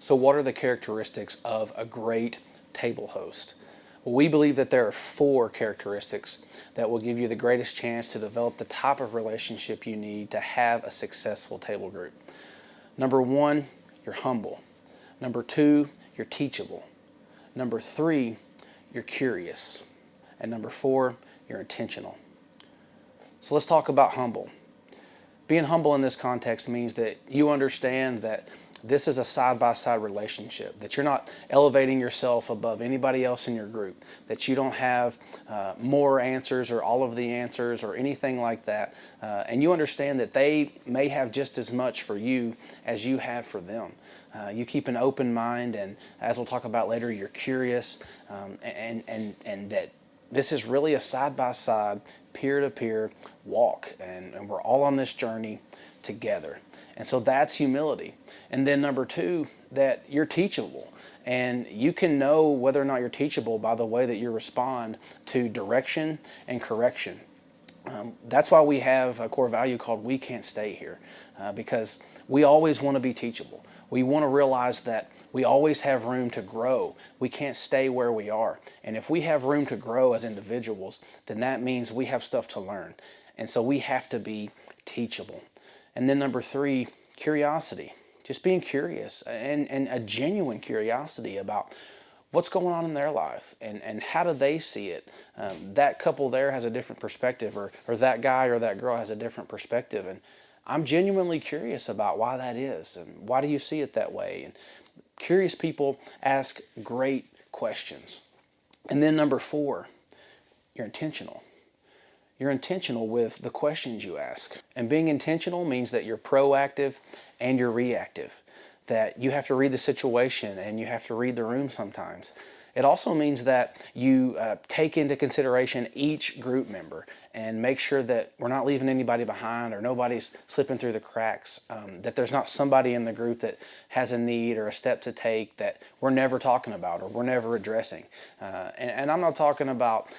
So what are the characteristics of a great table host? Well, we believe that there are 4 characteristics that will give you the greatest chance to develop the type of relationship you need to have a successful table group. Number 1, you're humble. Number 2, you're teachable. Number 3, you're curious. And number 4, you're intentional. So let's talk about humble. Being humble in this context means that you understand that this is a side-by-side relationship, that you're not elevating yourself above anybody else in your group, that you don't have more answers or all of the answers or anything like that. And you understand that they may have just as much for you as you have for them. You keep an open mind, and as we'll talk about later, you're curious, and that this is really a side-by-side, peer-to-peer walk, and we're all on this journey together. And so that's humility. And then number 2, that you're teachable. And you can know whether or not you're teachable by the way that you respond to direction and correction. That's why we have a core value called "We Can't Stay Here," because we always want to be teachable. We want to realize that we always have room to grow. We can't stay where we are. And if we have room to grow as individuals, then that means we have stuff to learn. And so we have to be teachable. And then number 3, curiosity. Just being curious and a genuine curiosity about what's going on in their life and how do they see it. That couple there has a different perspective, or that guy or that girl has a different perspective. And I'm genuinely curious about why that is and why do you see it that way. And curious people ask great questions. And then number 4, you're intentional. You're intentional with the questions you ask. And being intentional means that you're proactive and you're reactive, that you have to read the situation and you have to read the room sometimes. It also means that you take into consideration each group member and make sure that we're not leaving anybody behind or nobody's slipping through the cracks, that there's not somebody in the group that has a need or a step to take that we're never talking about or we're never addressing. And I'm not talking about,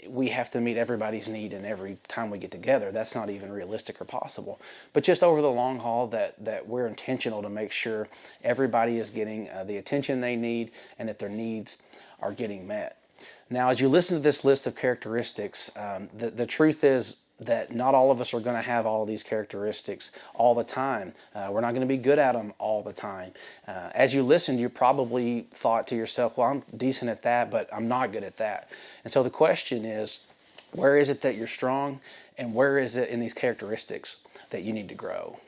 we have to meet everybody's need and every time we get together. That's not even realistic or possible. But just over the long haul, that we're intentional to make sure everybody is getting the attention they need and that their needs are getting met. Now, as you listen to this list of characteristics, the truth is that not all of us are going to have all of these characteristics all the time. We're not going to be good at them all the time. As you listened, you probably thought to yourself, well, I'm decent at that, but I'm not good at that. And so the question is, where is it that you're strong, and where is it in these characteristics that you need to grow?